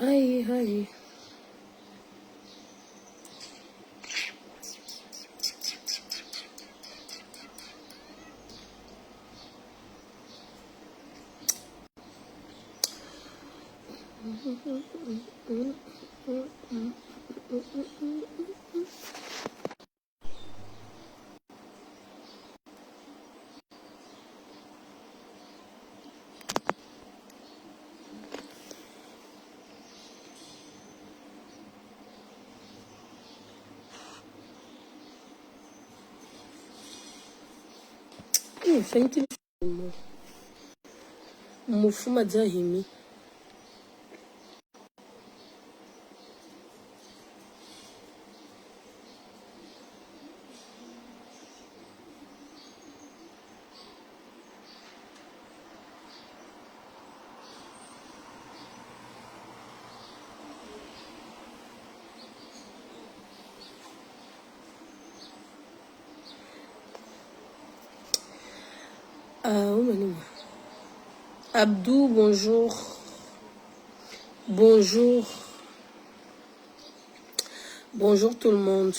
Aïe, aïe. Fenty Mufuma Zahimi. Abdou, bonjour. Bonjour. Bonjour tout le monde.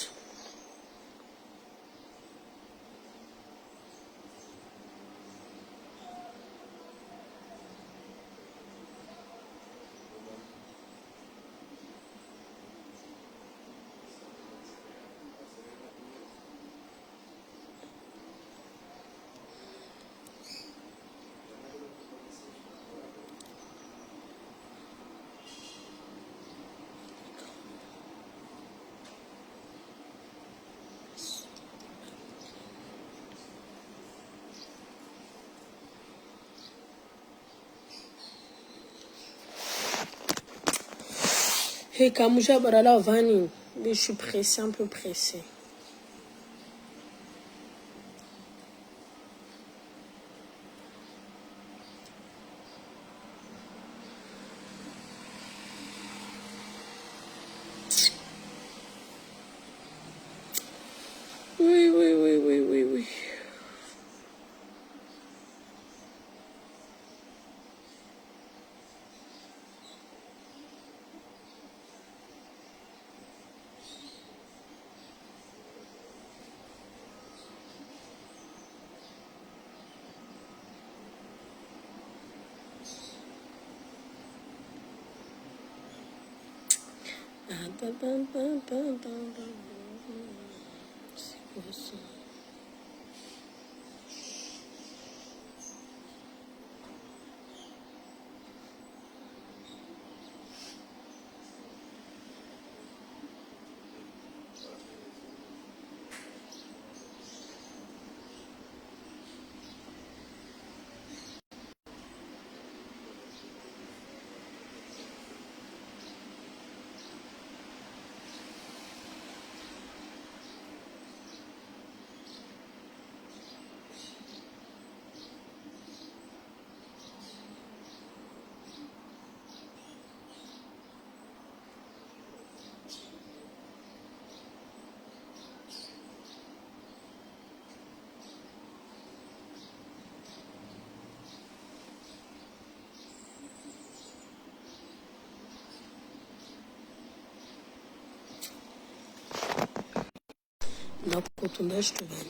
Hey, Kamouja Barala Vani. Mais je suis pressée, un peu pressée. Oui. C'est quoi ça? Na kutundage tubani.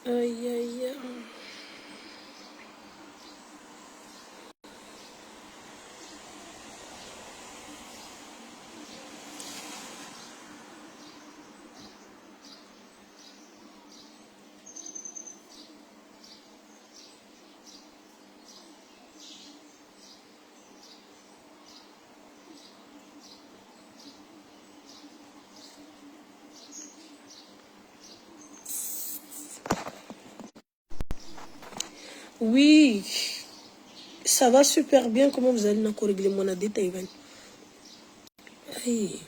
Aïe. Oui, ça va super bien. Comment vous allez encore régler mon adé Taïwan? Aïe,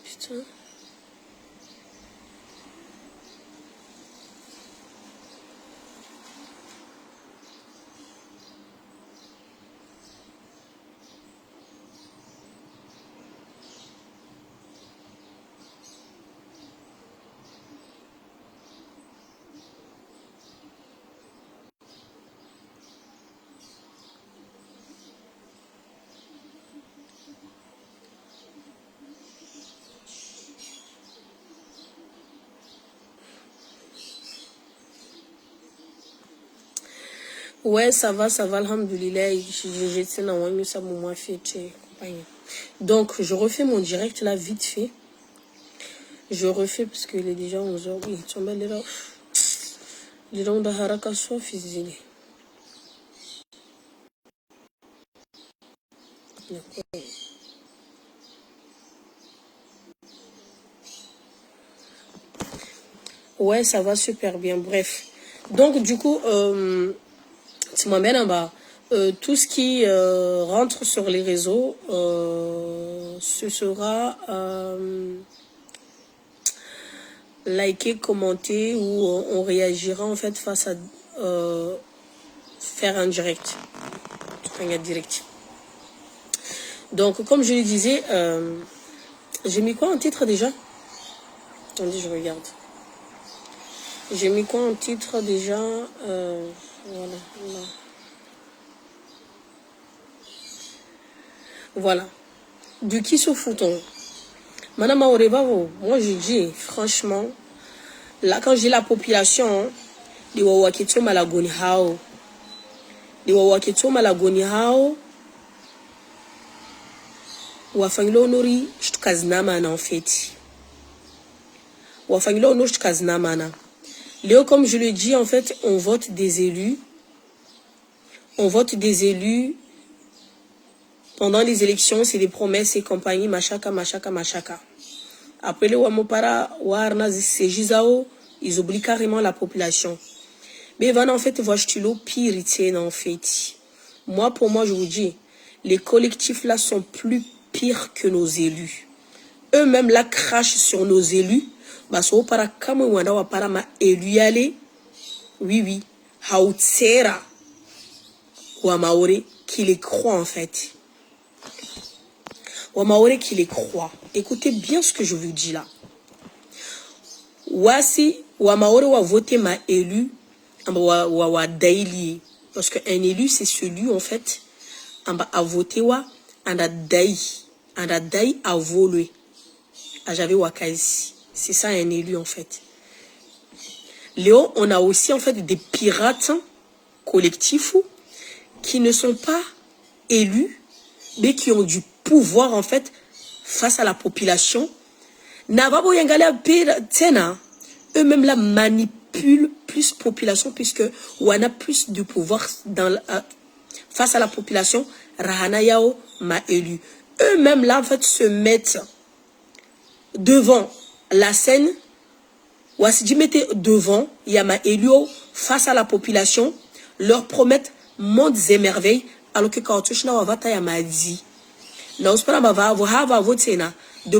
putain. Ouais, ça va, alhamdoulilah. J'étais dans un ça m'a fait. Donc, je refais mon direct là, vite fait. Je refais parce qu'il est déjà 11h. Oui, tu m'as l'air. Les gens de Haraka sont physiques. Ouais, ça va super bien. Bref. Donc, du coup, tu m'emmènes en bas. Tout ce qui rentre sur les réseaux, ce sera liké, commenté ou on réagira en fait face à faire un direct. Un direct. Donc, comme je le disais, j'ai mis quoi en titre déjà? Attendez, je regarde. J'ai mis quoi en titre déjà? Voilà. Voilà. Du qui se fout-on? Madame Aurébavo, moi je dis, franchement, là quand j'ai la population, les Wawakito Malagoni Hao, les Wawakito Malagoni Hao, Wafangilo Nori, Shtukaznamana en fait. Wafangilo Nori, Shtukaznamana. Léo, comme je le dis, en fait, on vote des élus. On vote des élus. Pendant les élections, c'est des promesses et compagnie, machaka. Après les Wamopara, Warna, Sejizao, ils oublient carrément la population. Mais en fait, vois-tu pire, en fait. Moi, pour moi, je vous dis, les collectifs là sont plus pires que nos élus. Eux-mêmes là crachent sur nos élus. Bah, so para kama wanda wa para ma élu yale. Oui. Hautsera. Wamaore qui les croit en fait. Wamaore qui les croit. Écoutez bien ce que je vous dis là. Wasi, Wamaore wa voté ma élu. Wa daily. Parce qu'un élu, c'est celui en fait. A voté wa. Anda dai a volé. J'avais Wakaisi. C'est ça un élu en fait. Léo, on a aussi en fait des pirates collectifs qui ne sont pas élus, mais qui ont du pouvoir en fait face à la population. Navabo Yangala Tena, eux-mêmes la manipulent plus population puisque on a plus de pouvoir dans face à la population. Rahana Yao m'a élu. Eux-mêmes là en fait se mettent devant la scène. Ouassidji mettait devant Yama Elio face à la population, leur promettent mondes et merveilles, alors que quand tu n'as pas Yama dit, de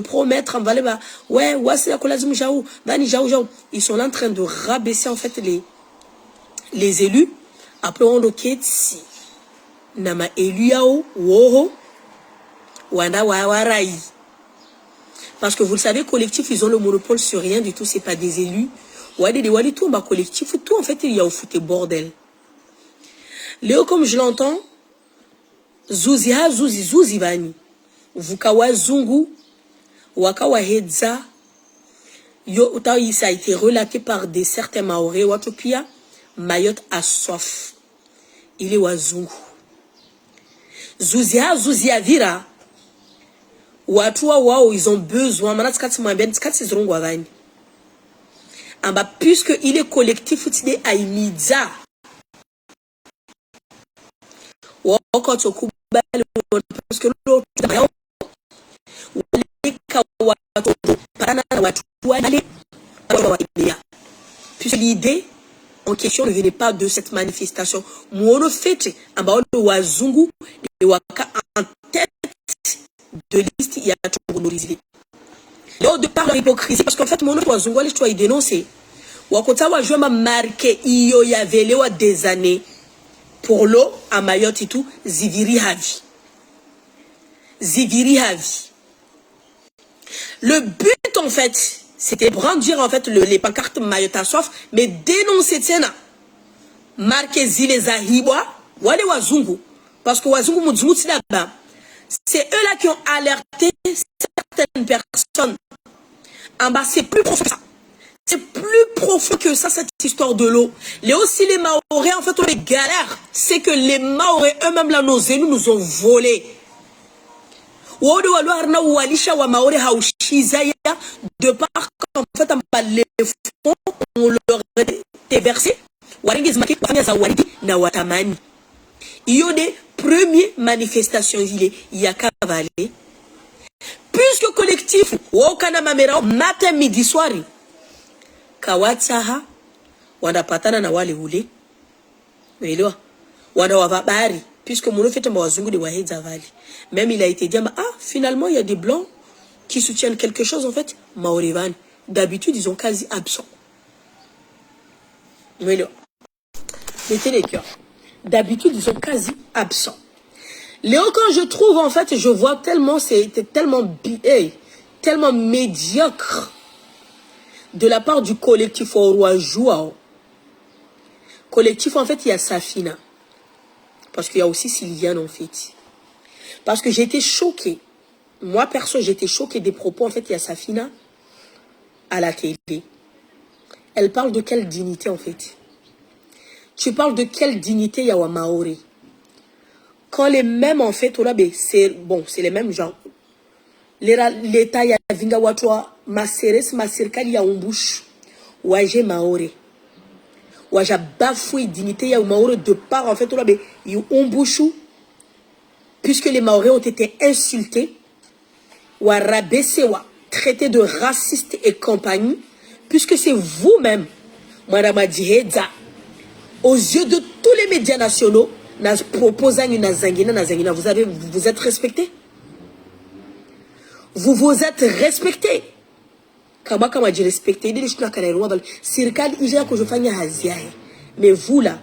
promettre en Valéba, ouais, ils sont là en train de rabaisser en fait les élus. Après on loquette si Nama Eliao, Woho, Wanda Wawarai. Parce que vous le savez, collectif, ils ont le monopole sur rien du tout. C'est pas des élus. Wadi tout, bah collectif, tout en fait, il y a au foot bordel. Léo, comme je l'entends, Zuzi Vani. Vukawa Zungu, Wakawa Hedza, Yo, ça a été relaté par des certains Maoré, Watopia, Mayotte a soif. Il est Wazungu. Zuzi Avira. Watua wao ils ont besoin puisque il est collectif il est aimiza parce que puisque l'idée en question ne venait pas de cette manifestation. Mono fait le wazungu et waka en tête de liste, il y a honorisé. Là, de par l'hypocrisie, parce qu'en fait, mon autre Zungwali, je dois dénoncer. Wakota wa joué m'a marqué, il y avait des années pour l'eau à Mayotte et tout, Ziviri Havi. Le but, en fait, c'était brandir, en fait, les pancartes Mayotte à soif, mais dénoncer, tiens, marqué Zile Zahibwa, Wale Wazungu, parce que Wazungu Moudzungu, c'est là-bas. C'est eux là qui ont alerté certaines personnes. En bas, c'est plus profond que ça. c'est plus profond que ça, cette histoire de l'eau. Aussi, les Maoris, en fait, on les galère. C'est que les Maoris, eux-mêmes, là, nos élus nous ont volé. De part qu'en fait, les fonds, on leur était versé. Il y a des premières manifestations, il y a cavalé. Puisque collectif, matin, midi, soir, Kawatsaha, wanapatana na wale ule. Unaelewa? Wanawabari. Puisque mon fait un wazungu de Wahedza Valley. Même il a été dit, ah, finalement, il y a des blancs qui soutiennent quelque chose, en fait. Maorevan. D'habitude, ils sont quasi absents. Unaelewa? Mettez les cœurs. D'habitude, ils sont quasi absents. Léo, quand je trouve, en fait, je vois tellement, c'était tellement médiocre de la part du collectif au roi Jouao. Collectif, en fait, il y a Safina. Parce qu'il y a aussi Sylviane, en fait. Parce que j'étais choquée. Moi, perso, j'étais choquée des propos. En fait, il y a Safina à la télé. Elle parle de quelle dignité, en fait? Tu parles de quelle dignité, Yawa Maori? Quand les mêmes, en fait, c'est bon, c'est les mêmes gens. L'État, ya vinga watwa, ma seres, ma serkali ya umbush, waje Maori. Waja bafoué dignité ya Maori de part, en fait, ya umbushu, puisque les Maoris ont été insultés, wa rabaissés, wa traités de racistes et compagnie, puisque c'est vous-même, Madame Adjihedza, aux yeux de tous les médias nationaux, proposant une zangina, vous êtes respecté? Vous vous êtes respecté. Kama j'ai respecté. Mais vous là,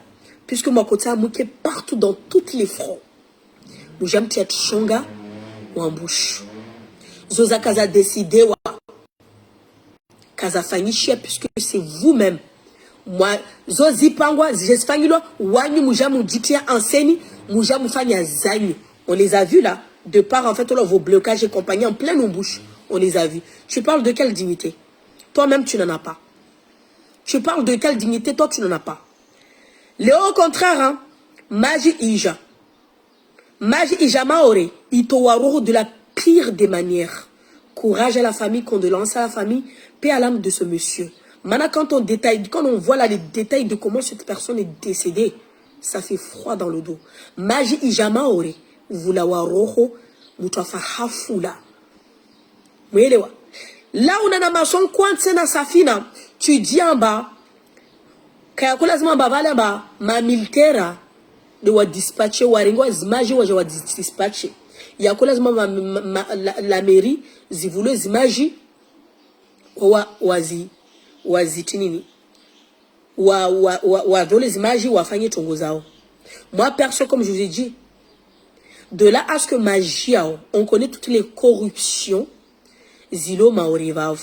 puisque moi côté mouké partout dans tous les fronts. Nous j'aime être chonga ou en bouche. Zoza kaza décidé wa kaza fani chia puisque c'est vous-même. Moi zozi pangwa j'espangilo wani mujamu ditia enseigne mujamu fanya zanyu. On les a vus là. De part, en fait, vos blocages et compagnie en pleine bouche. On les a vus. Tu parles de quelle dignité? Toi-même, tu n'en as pas. Tu parles de quelle dignité? Toi, tu n'en as pas. Léo, au contraire, hein, Maji Ija. Maji Ija Maore. Itowaru de la pire des manières. Courage à la famille, condoléances à la famille, paix à l'âme de ce monsieur. Maintenant, quand on voit là les détails de comment cette personne est décédée, ça fait froid dans le dos. Maji Ija Maore. Vula waroho mutafa hafula mwelewa là on a mason kwante na Safina tu dis en bas kaya kula zima bavala ba ma militaire de wa dispatcher waringo zimaji wa dispatcher ya kula zima la mairie zivule zimaji wazi tinini wa dole zimaji wafanye tongo zao. Moi perso, comme je vous ai dit, de là à ce que Magiao, on connaît toutes les corruptions, Zilo Maorivav.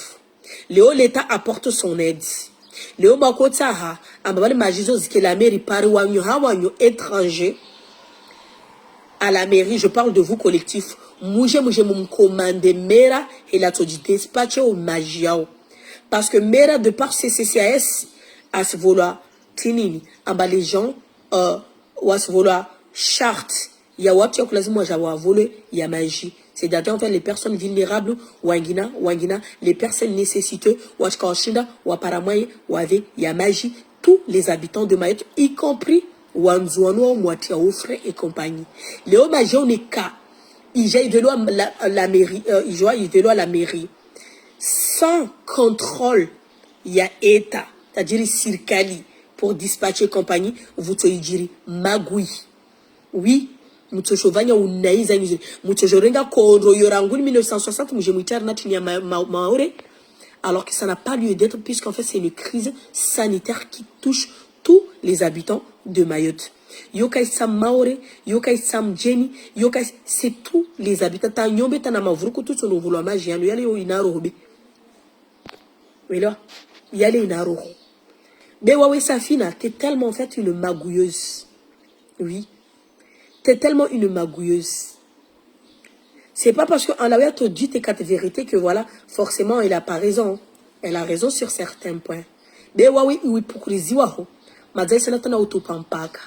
Léo, l'État apporte son aide. Léo Makotaha, Amabal Magizo, que la mairie pari wanyo étranger. À la mairie, je parle de vous collectif. Mouje moum commande Mera et la todi dispatché au Magiao. Parce que Mera, de par CCCAS, à ce vouloir, Tinini, Amba les gens, ou à ce vouloir, charte. Il y a wapti moi j'avais volé, il y a magie. C'est-à-dire en fait les personnes vulnérables, wangina, les personnes nécessiteuses, wachkawashinda, waparamwaye, wave, il y a magie. Tous les habitants de Mayotte, y compris Wanzouano, Mouatia, Ofre et compagnie. Léo Magie, on est cas. Il y a la mairie, il à la mairie. Sans contrôle, il y a État, c'est-à-dire Sirkali, pour dispatcher compagnie, vous te direz Magoui. Oui. Mutoshovanya unaiza nje mutojorenga kondro yoranguni 1960 mujemwitara natunia maore alors que ça n'a pas lieu d'être puisqu'en fait c'est une crise sanitaire qui touche tous les habitants de Mayotte. Yokai sam maore, yokai sam Jenny, yokai c'est tous les habitants ta nyombe ta na mavruku tout son vouloir magie yale yo inaro hobe. Oui là, yale inaro. Bewawe Safina, t'es tellement en fait une magouilleuse. Oui. T'es tellement une magouilleuse. C'est pas parce qu'en la te dit tes quatre vérités que voilà, forcément, elle a pas raison. Elle a raison sur certains points. Mais oui, oui, pour les iwaho. Madame Senatana Autopampaka.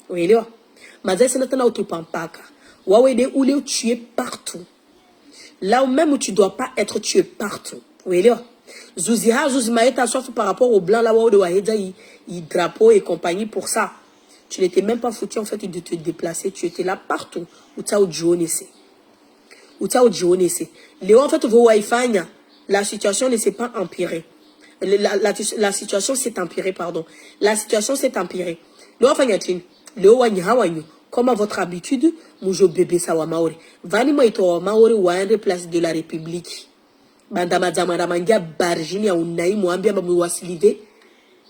Oui, là. Madame Senatana Autopampaka. Waouh, où tu es partout. Là où même où tu ne dois pas être, tu es partout. Oui, là. Zouziha, Zouzimaeta, sauf par rapport au blanc, là où de Waheda, il drapeau et compagnie pour ça. Tu n'étais même pas foutu en fait de te déplacer. Tu étais là partout. Où tu as au Dionese. Où tu as au Dionese. Léo, en fait, vos Wi-Fi, la situation ne s'est pas empirée. La situation s'est empirée, pardon. La situation s'est empirée. Léo, enfin, Léo, comme à votre habitude, Moujo bébé sawa maori. Vani mo ito maori waende place de la République. Bandama Mangia Bargini ya unai muambia mwamuwasilive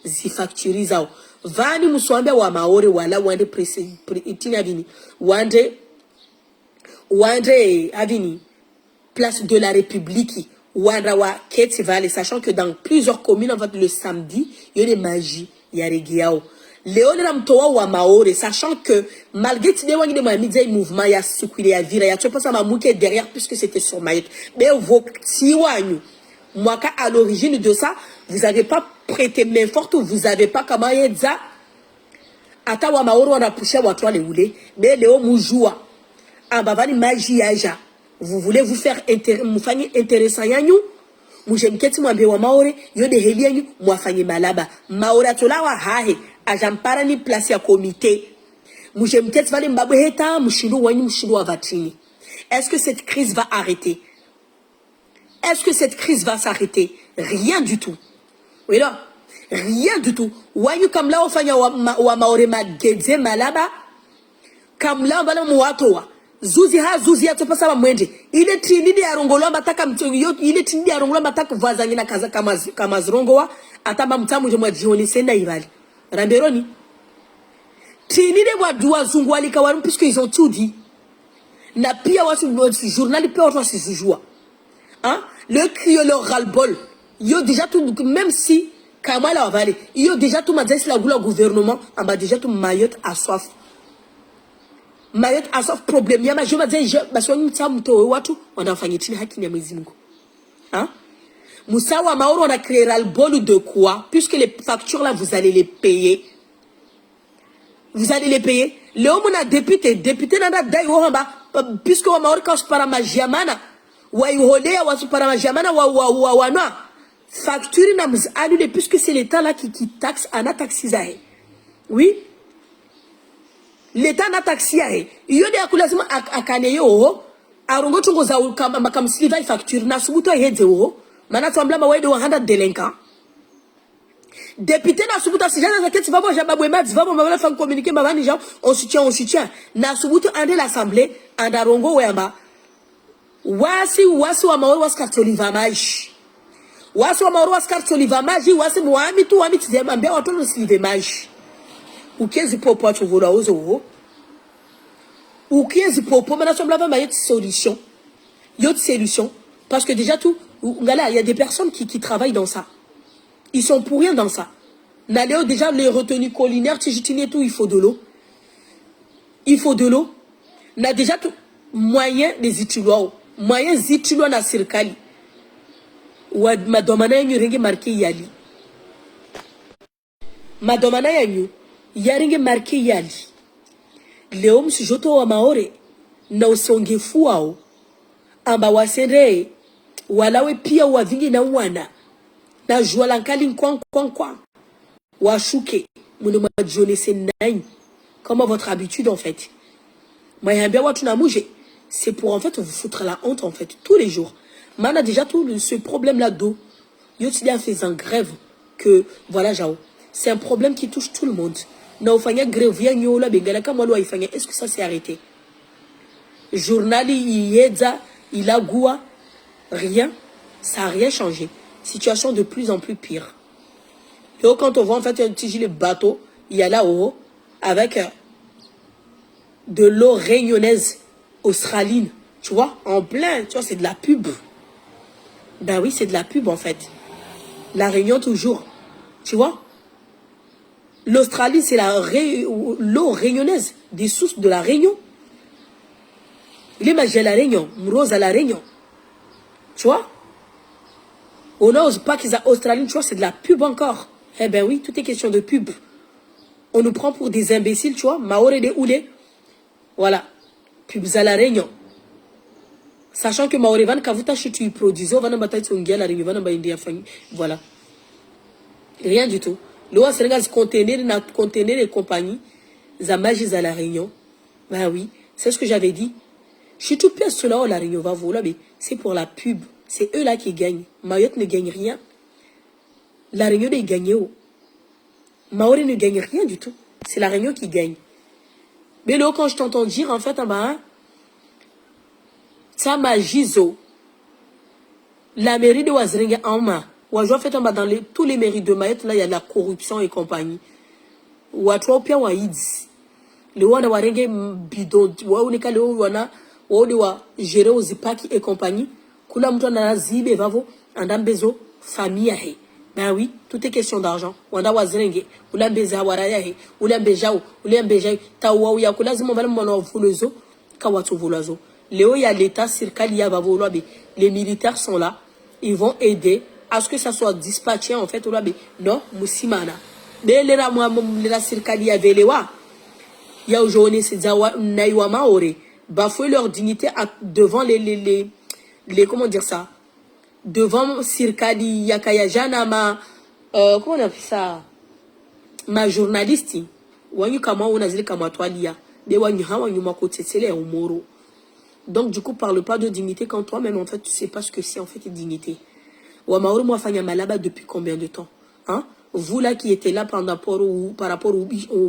zifacturi zao. Vani muswambia wa maori wala waende itini avini. Waende avini place de la République. Wanda wa Keti Valley, sachant que dans plusieurs communes, en fait, le samedi, il y a des magies, il y a des guiao. Léon Ramtoa ou Maori, sachant que malgré que tu as mouvement, il y a Soukouile, il y a Vira, il y a tout ça, m'a derrière, puisque c'était sur Mayotte. Mais vos petits moi, à l'origine de ça, vous n'avez pas prêté main forte, vous n'avez pas comment y est ça. Ata wa Maori, on a poussé à toi les roulés, mais Léon Moujoua, en bavani magie aja. Vous voulez vous faire intéressant yanyu? Mujemketi mwambe wa maore yode heli yanyu mwafanye malaba. Maora tolawa hahe ajampara ni place ya komite. Mujemketi vale mbabwe heta mshindu wanyu mshindu wa vatrini. Est-ce que cette crise va arrêter? Est-ce que cette crise va s'arrêter? Rien du tout. Oui là, rien du tout. Wanyu kamla ofanya wa maore magedze malaba. Kamla bala muwatowa. Zuzi ya topa saba mwende. Ile trinidi ya rongolo mataka mtonyo. Ile trinidi ya rongolo mataka vazangi na kaza kama zrongowa. Atamba mtamu jemwa jioni senda ivali. Ramberoni. Trinidi wa zungu walika warum puisque ils ont tout dit. Na pia watu journal pia watu wasizujua. Hein? Le crio leur ras-le-bol. Yo déjà tout, même si Kamala avale. Yo déjà tout madès la goula gouvernement. En bas déjà tout Mayotte a soif. Mayotte a soif problème. Yama je madès baswani mtamu watu wanafanya chini haki ya Mwenyezi Mungu. Hein? Moussawa Maoro on a créé ras-le-bol de quoi? Puisque les factures là vous allez les payer. Vous allez les payer. Le homme a député nanda dai wahamba puisque wa Maoro kaus para majiamana. Wa iholea wa para majiamana wa facture na annulé puisque c'est l'État là qui taxe en taxisae. Oui. L'État na taxiae. Yode akulazima akaneyo arongo chungo za makamsiliva facture na subuto heze wo. Mana tuambla mawaide wa 100 délinquants. Député na subuta si jana zaketi vavo jababwe mats vavo mabala fa communiquer mabani gens on soutient na subuta ande l'assemblée andarongo wemba wasi wa maoro waskartoliva maji wasi wa maoro waskartoliva maji wasi muami tu wami tizema mbea watu noslive maji ukezi popo watu vora ozo ukezi popo mana sombla va mayet solution parce que déjà tout ngala il y a des personnes qui travaillent dans ça. Ils sont pour rien dans ça. Naléo, déjà, les retenues collinaires, si je tout, il faut de l'eau. Il faut de l'eau. On a déjà tout moyen des itulois. Moyen zitulois na sirkali. Ou madomana yanyu ringe marqué yali. Madomana yanyu yaringe marqué yali. Leo msujoto wa maore na usonge fuao. Amba wasende walawe pia wavingi na wana. Na joua lankali kwa washuke mune majone senai comme à votre habitude en fait. Moi bien watu na muje, c'est pour en fait vous foutre la honte en fait tous les jours. Man a déjà tout ce problème là d'eau. Yo ti a fait en grève que voilà jao. C'est un problème qui touche tout le monde. Na ufanya grève ya nyola bengala kama lo ifanya. Est-ce que ça s'est arrêté? Journali yeda il a goua rien, ça a rien changé. Situation de plus en plus pire. Et quand on voit en fait un petit gilet bateau, il y a là-haut avec de l'eau réunionnaise australine. Tu vois, en plein, tu vois, c'est de la pub. Ben oui, c'est de la pub en fait. La Réunion toujours. Tu vois, l'Australie, c'est l'eau réunionnaise des sources de la Réunion. Il est magique à la Réunion, Rose à la Réunion. Tu vois? On n'ose pas qu'ils aient Australie, tu vois, c'est de la pub encore. Eh ben oui, tout est question de pub. On nous prend pour des imbéciles, tu vois. Maoré de Oulé. Voilà. Pub à la Réunion. Sachant que Maoré Van Kavuta, si tu produisais, on va nous battre sur une gueule à la Réunion, voilà. Rien du tout. L'eau Sénégal, conteneur et compagnie, ça magise à la Réunion. Ben oui, c'est ce que j'avais dit. Je suis tout pièce sur la Réunion va voler, mais c'est pour la pub. C'est eux là qui gagnent. Mayotte ne gagne rien. La Réunion ne gagne pas. Maoré ne gagne rien du tout. C'est la Réunion qui gagne. Mais là, quand je t'entends dire, en fait, ça m'a giso. La mairie de Ouazringue en main. Ouajou, en fait, dans tous les mairies de Mayotte, là, il y a de la corruption et compagnie. Ouatoua, pia, ouaïdzi. Le wana warenge bidon. Ouaounika, le wana, ouaoudewa, gérer aux ipaki et compagnie. Kula mouton na zibe, vavo, andambezo, famille, ahe. Ben oui, tout est question d'argent. Wanda Ouazringue, Oulambeza, Warayahe, Oulambejao, Oulambejao, Taouaou, Yakula, Zimoval, Mono, Voulezo, Kawatu Voulazo. Léo, il y a l'État, Sirkali, Yavavoloabe. Les militaires sont là. Ils vont aider à ce que ça soit dispatché, en fait, non, Moussimana. Mais les ramois, les Sirkali, Yavelewa. Il y a aujourd'hui, c'est Zawa, Naïwa Maoré. Bafouer leur dignité devant les, comment dire ça? Devant Sirkali, Yakayajana, comment on appelle ça? Ma journaliste. Wanyu kama unazili kama toalia. De wanyu hawa nyuma kote tsele ya umoro. Donc, du coup, parle pas de dignité quand toi-même, en fait, tu sais pas ce que c'est, en fait, dignité. Ou Maoru Mwafanya Malaba depuis combien de temps? Hein? Vous, là, qui étiez là par rapport au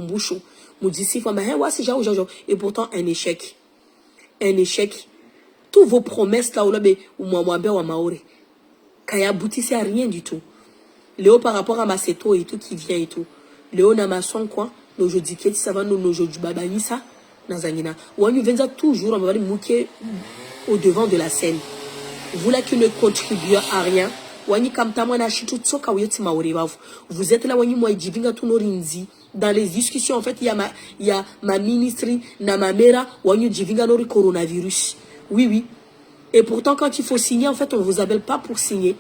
bouchon, vous dites, et pourtant, un échec. Un échec. Tous vos promesses, là, ou Mwambe ou Maoru, qui aboutissaient à rien du tout. Léo, par rapport à Maceto et tout, qui vient et tout. Léo, Namasson, quoi, nos jeudi, ça va, nos jeudi, Babanissa. Ouanyu Venza toujours on va mouquer au devant de la scène. Vous là qui ne contribuez à rien. Ouanyu Kamtamana Chitu Tsoka Oyeti Maorebav. Vous êtes là, Ouanyu Moïdjibinga Tunorinzi. Dans les discussions, en fait, il y a ma ministre, ma mère, Ouanyu Djivinga Nori coronavirus. Oui, oui. Et pourtant, quand il faut signer, en fait, on ne vous appelle pas pour signer.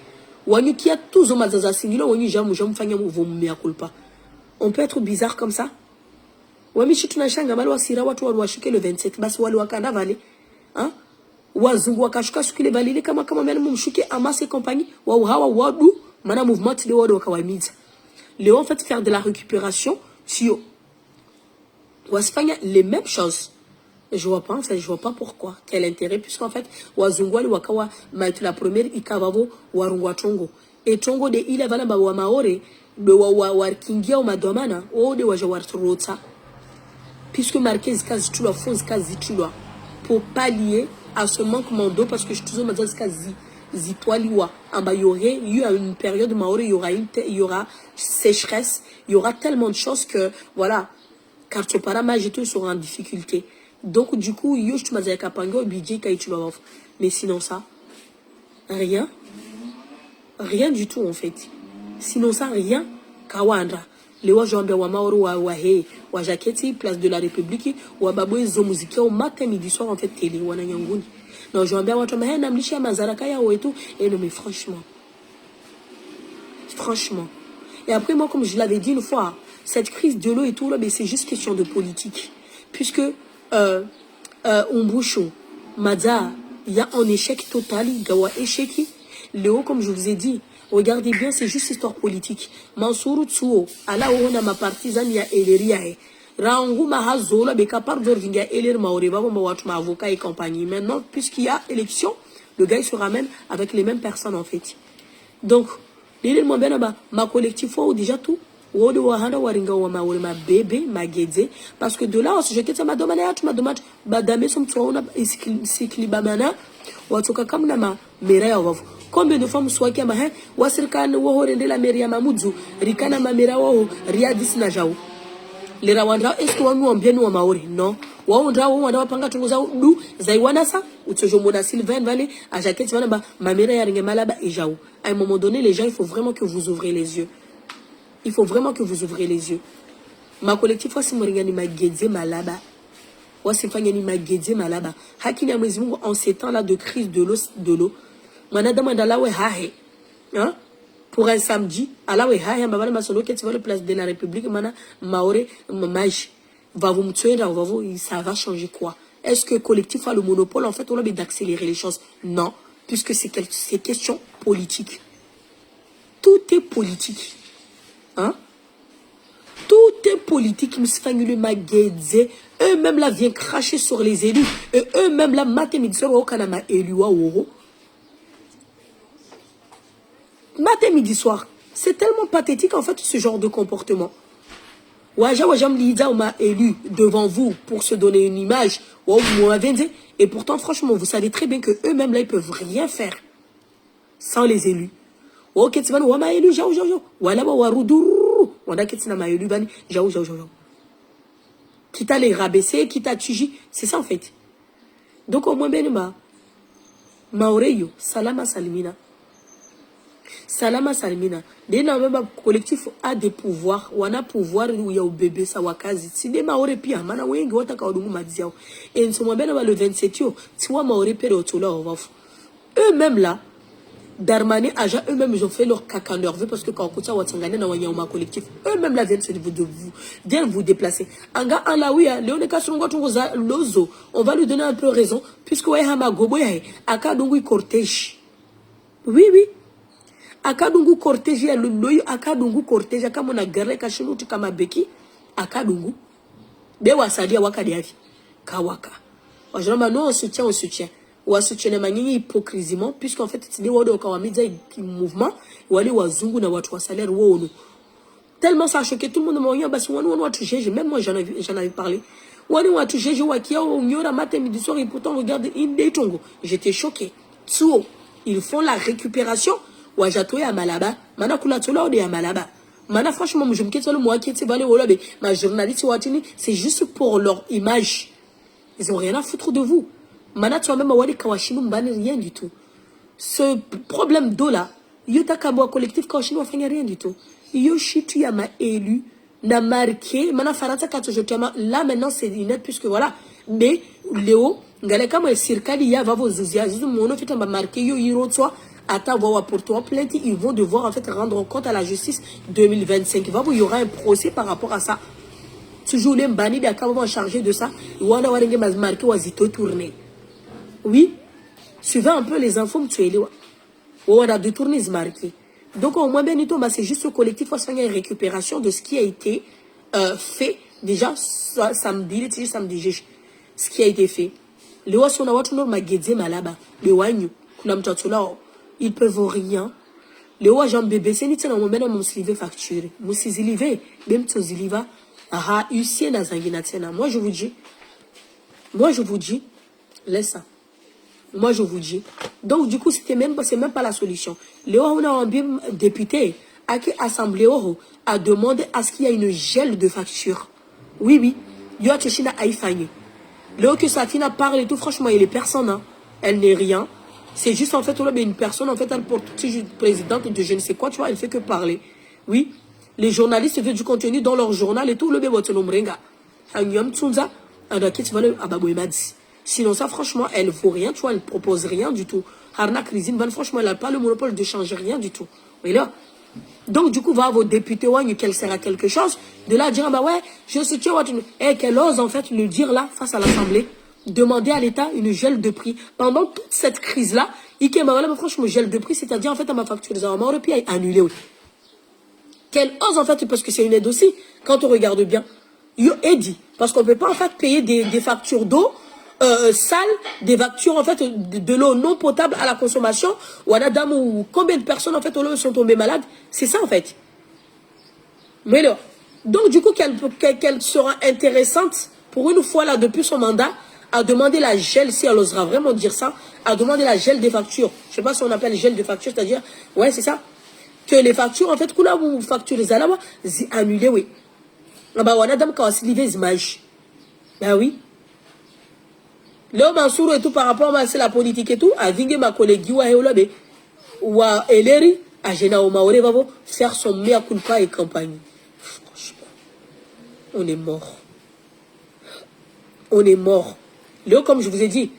Ouanyu qui a tous aux mazaza signé, Ouanyu Jam, Fanyam, vous mea culpa. On peut être bizarre comme ça? Wamishi tunashanga mali wasira watu waliwashike le 27 basi wali wakanda vale hein wazungu wakashuka shukile valile kama meli mumshuke amase compagnie wa hawa wadu mana mouvement de wadu wakawamiza Léo en fait faire de la récupération sur wasfanya les mêmes choses. Je vois pas en fait, je vois pas pourquoi quel intérêt puisqu'en fait wazungu wali wakawa maitu la première ikavavo warungwa tongo et tongo de ile vala ba wa maore de wa kingia au madomana o de wa jawartrota puisque marqué Zikazitula, fond Zikazitula, pour pallier à ce manquement d'eau, parce que je te dis Zikazitwaliwa, il y aurait eu une période où il y aura sécheresse, il y aura tellement de choses que, voilà, car tu paras majito sera en difficulté. Donc, du coup, il y a un budget qui mais sinon ça, rien, rien du tout en fait. Sinon ça, rien, Kawandra. Les Wajambe wa Maoro wa he wa Jaketi place de la République wa babwe zo muziki au matin midi soir en fait télé wana nyanguni non Wajambe watu mahena mlisha mazaraka yao et tout et non mais franchement et après moi comme je l'avais dit une fois cette crise de l'eau et tout là mais c'est juste question de politique puisque Umbusho Madza il y a un échec total gawa écheki Léo comme je vous ai dit. Regardez bien, c'est juste histoire politique. Mansourou Tsuo, ala ona ma partisane ya eleria e. Rangu mahazola be capable de venir élire Maoreba, ma avocat et compagnie. Maintenant, puisqu'il y a élection, le gars il se ramène avec les mêmes personnes en fait. Donc, l'élire ma collectif ou déjà tout. Wode wahanda waringa wa ma bébé, ma guédé. Parce que de là, je quitte ma demande à tu ma demande, badame som tsuona isikli bamana, watoka kamna ma meraya wavu. Combien de femmes soit qui a mahin, wasirkan woho rende la meria mamudzu, rikana mamera woho, riadis na jao. Les Rwandais, est-ce que nous en bien nous en maori? Non. Wanda wapanga tunguza du, zaiwanasa, utojomona Sylvain Valley, à Jaquette, ma mère ya malaba et jao. À un moment donné, les gens, il faut vraiment que vous ouvrez les yeux. Il faut vraiment que vous ouvrez les yeux. Ma collectif, si moringa ni ma guédé malaba. Wasifanya ni ma guédé malaba. Hakini ya mwezi mungu en ces temps-là de crise de l'eau. Manada mandala we hahe. hein, pour un samedi, à la le place de la République, Maoré, Maj, va vous me tuer, ça va changer quoi? Est-ce que le collectif a le monopole, en fait, on a d'accélérer les choses? Non, puisque c'est question politique. Tout est politique. Hein? Tout est politique. Eux-mêmes là viennent cracher sur les élus. Et eux-mêmes là, matin midi soir, au Kanama élu wa Oro. Matin midi soir. C'est tellement pathétique en fait ce genre de comportement. Waja Wajam Lida m'a élu devant vous pour se donner une image. Et pourtant, franchement, vous savez très bien que eux-mêmes là, ils peuvent rien faire sans les élus. Ok, tu vas nous m'a élu, jao. Wala ba warudur. Wanda ketina m'a élu bani, jao. Quitte à les rabaisser, quitte à tuer, c'est ça en fait. Donc au moins ben Maoreyo, salama salimina. Salama salimina. Dès même collectif a des pouvoirs, ou a pouvoir où il y a au bébé ça wakazi. Si des Maore pia, mana wengi wata ka odungu madiao. Et nous sommes ben le 27 yo, tu vois Maore pere otola on eux-mêmes là. Darmani, Aja, eux-mêmes, ils ont fait leur caca nerveux parce que quand on a Watsangane dans un collectif, eux-mêmes, là, viennent vous déplacer. Anga, en la oui, Léon Kassunga, Lozo, on va lui donner un peu raison, puisque Wahama Goboya, Akadungu cortège. Oui. Akadungu cortège, il y a le loyo, Akadungu cortège, Akamona Garle, Kachinu, Tukamabeki, Akadungu. Bewa Sadia Wakadiavi, Kawaka. Aujourd'hui, nous, on soutient. Ou à soutien manière hypocrisiement puisqu'en fait c'est des wado quand on mouvement ou aller wazungu na watu wa salaire wono tellement ça a choqué tout le monde moyen parce que on a touché même moi j'en avais parlé on a touché je vois qu'il y a on matin midi soir et pourtant regarde Inde Tongo j'étais choqué tout ils font la récupération ou à Jatoé à Malaba mana kula tola de à Malaba mana franchement je me quitte le moi qui était balé au lobby ma journaliste watini c'est juste pour leur image ils ont rien à foutre de vous. Mana tu as même awali kawashinu mbani rien du tout. Ce problème d'eau là, yota kabo collectif kawashinu afanya rien du tout. Yoshi tu y a ma élu, n'a marqué, mana farata kato je là maintenant c'est net puisque voilà. Mais Léo, ngale kama sirkali ya vavo zuzia, zuzu mono fait m'a marqué yo yiro toi, ata wawa pour toi plainte, ils vont devoir en fait rendre compte à la justice 2025. Il y aura un procès par rapport à ça. Toujours les bannis d'acabement chargé de ça, wanda warenge m'a marqué wazito tourner. Oui, suivez un peu les infos, on a détourné ce marqué. Donc, au moins, c'est juste le collectif qui a fait une récupération de ce qui a été fait déjà samedi, ce qui a été fait. Les Wasson ils peuvent rien. Les Wajan bébé, c'est une moment facture. Même aha, moi je vous dis, laisse ça. Moi, je vous dis. Donc, du coup, c'est même pas la solution. Léo, on a un bien député à qui Assemblée a demandé à ce qu'il y ait une gel de facture. Oui. Yo, Tchina Aïfani. Léo, que Safina parle et tout, franchement, il est personne. Hein. Elle n'est rien. C'est juste, en fait, on a une personne, en fait, elle porte présidente de je ne sais quoi, tu vois, elle fait que parler. Oui. Les journalistes veulent du contenu dans leur journal et tout, le bébé, sinon ça franchement elle vaut rien, tu vois, elle propose rien du tout. Harna Cuisine, franchement elle n'a pas le monopole de changer rien du tout. Oui là. Donc du coup va vos députés qu'elle sert à quelque chose, de là dire bah ouais, je soutiens et qu'elle ose en fait le dire là face à l'Assemblée, demander à l'État une gel de prix pendant toute cette crise là, franchement gel de prix, c'est-à-dire en fait à ma facture des armes aurait pu annuler. Qu'elle ose en fait parce que c'est une aide aussi quand on regarde bien. Yo aide parce qu'on peut pas en fait payer des factures d'eau sales, des factures en fait de l'eau non potable à la consommation ou à la dame ou combien de personnes en fait sont tombées malades, c'est ça en fait. Mais là, donc du coup qu'elle sera intéressante pour une fois là depuis son mandat à demander la gel, si elle osera vraiment dire ça, à demander la gel des factures. Je sais pas si on appelle gel de factures, c'est-à-dire ouais c'est ça, que les factures en fait kula vous factures les alawa annulées oui. Ah bah on a dame quand c'est livré image. Ben oui. Léo Mansour et tout par rapport à la politique et tout, à Vingue ma collègue ou à Eleri, à Gena Omaore va faire son mea culpa et campagne. On est mort. On est mort. Léo, comme je vous ai dit,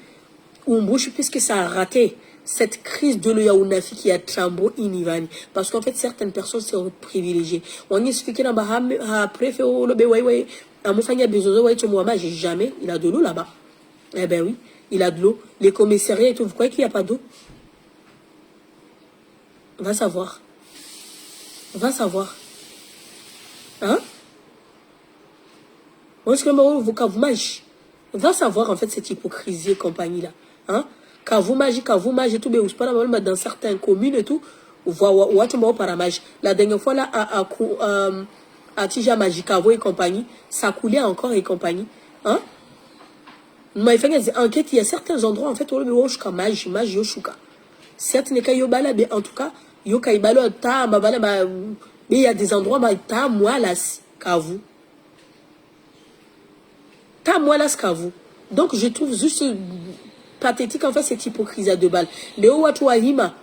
Umbouche, puisque ça a raté, cette crise de l'Oyaounafi qui a trambo inivani. Parce qu'en fait, certaines personnes sont privilégiées. On explique dans le préfet, j'ai jamais, il a de l'eau là-bas. Eh ben oui, il a de l'eau. Les commissariats et tout, vous croyez qu'il n'y a pas d'eau? Va savoir. Va savoir. Hein? Va savoir en fait cette hypocrisie et compagnie là. Hein? Quand vous mangez et tout, mais pas dans certaines communes et tout, la dernière fois là, à Tija Magikavo et compagnie, ça coulait encore et compagnie. Hein? Mais il y a certains endroits en fait où certes ne kayobala mais en tout cas yo kaibalo ta mabala mais il y a des endroits ta moi là kavu ta moi là kavu. Donc je trouve juste pathétique en fait cette hypocrisie à deux balles. Les watu wahima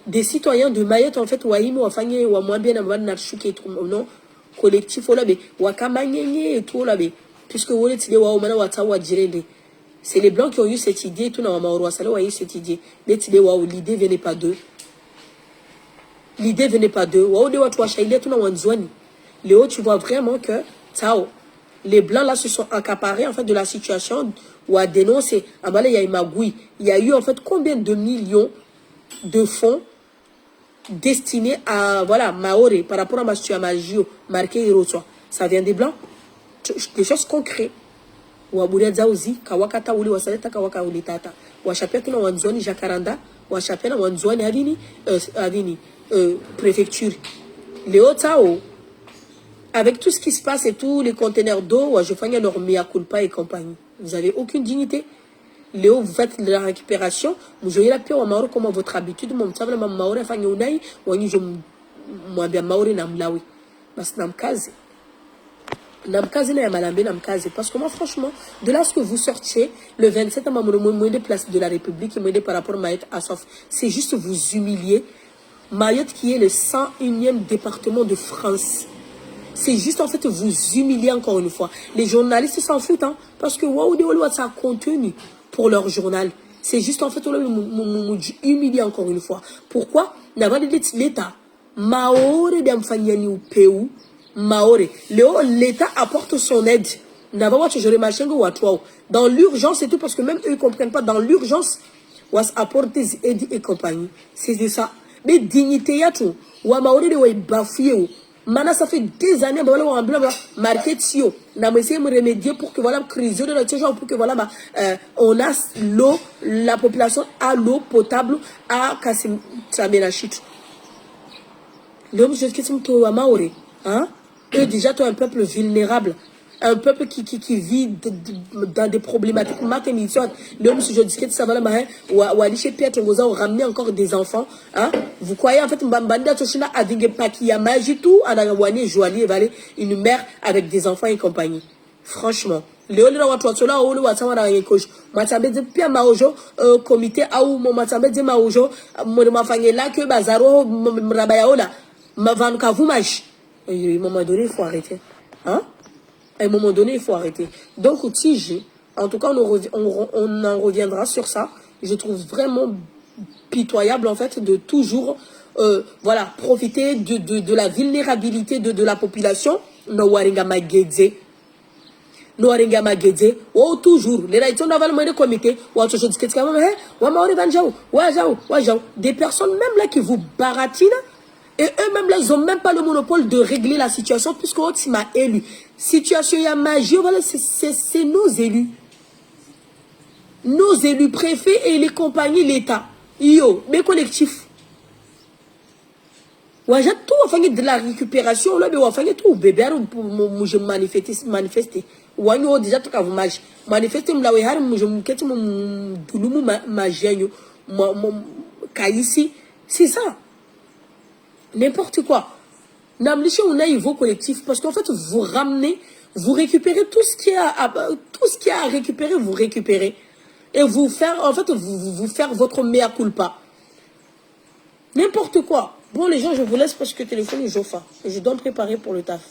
des citoyens de Mayotte en fait wahima wafanye wa moins bien na na chuke non collectif là mais wakamanyenye et tout là mais puisque vous êtes les wa mana wata wa jirende. C'est les Blancs qui ont eu cette idée, tout dans Mauro Salo a eu cette idée. Mais l'idée venait pas d'eux. L'idée venait pas d'eux. Léo, tu vois vraiment que les Blancs là se sont accaparés en fait de la situation ou à dénoncer. Il y a eu magouille. Il y a eu en fait combien de millions de fonds destinés à voilà Maoré par rapport à Magio marqué Hiroshima. Ça vient des Blancs. Des choses concrètes. Waburia zauzi kawakata uli wasaleta kawaka uli tata washapia tuna wanzoni jacaranda washapia na wanzoni avini préfecture Léo Tao avec tout ce qui se passe et tous les conteneurs d'eau je fais leur mea culpa et compagnie. Vous avez aucune dignité. Léo, vous faites de la récupération vous jouez la pire maoro comme votre habitude mon savle ma maoro fanya unai wani je mwambia maoro na mlawi bas namkaze parce que moi franchement de là ce que vous sortiez le 27 moins de place de la République et moins par rapport à Mayotte à Sof, c'est juste vous humilier. Mayotte qui est le 101e département de France, c'est juste en fait vous humilier encore une fois. Les journalistes s'en foutent hein, parce que waouh ça a contenu pour leur journal. C'est juste en fait humilier encore une fois. Pourquoi n'avant l'État Maore d'Amfanyani ou Peu Maoré. L'État apporte son aide. Dans l'urgence et tout, parce que même eux ne comprennent pas, dans l'urgence, on apporte des aides et compagnie. C'est ça. Mais dignité, y'a tout. Ou Maoré de bafoué. Maintenant, ça fait des années, on a marqué dessus. On a essayé de remédier pour que voilà, crise de notre genre, pour que voilà, on a l'eau, la population a l'eau potable à Kassim Tsabenachit. L'homme, je sais que c'est Maoré. Hein? Eux, déjà, tu es un peuple vulnérable. Un peuple qui vit dans des problématiques. L'homme, je dis que ça va là, ou aller chez Pierre Tongoza, ou ramener encore des enfants. Hein? Vous croyez, en fait, Mbanda Toshina a dit qu'il y a magie tout, à la Wani, Joali, et une mère avec des enfants et compagnie. Franchement. Léo, là, on va là, on va s'en coach. Matambé de Pierre Maojo, comité, ou mon Matambé de Maojo, mon mafangé là, que Bazaro, Rabayaola, Mavanka, vous mâchez. À un moment donné, il faut arrêter. Hein? À un moment donné, il faut arrêter. Donc, Tige, en tout cas, on en reviendra sur ça. Je trouve vraiment pitoyable, en fait, de toujours voilà, profiter de la vulnérabilité de la population. No waringa magedze. No waringa magedze. Ou toujours. Les raïtons n'avaient le comité. Ou autre chose. Des personnes même là qui vous baratinent. Et eux-mêmes, ils n'ont même pas le monopole de régler la situation, puisque l'autre m'a élu. Situation, il y a magie, voilà, c'est nos élus. Nos élus préfets et les compagnies, l'État. Yo, mes collectifs. Ouais, j'ai tout, enfin, de la récupération, là, mais enfin, tout, bébé, je manifester. Ouais, yo, déjà, tout, vous mage. Manifester, je c'est ça. N'importe quoi. N'amlichez on a niveau collectif parce qu'en fait vous ramenez, vous récupérez tout ce qui est à récupérer, vous récupérez et vous faire en fait vous faire votre mea culpa. N'importe quoi. Bon les gens, je vous laisse parce que le téléphone est chauffe et je dois me préparer pour le taf.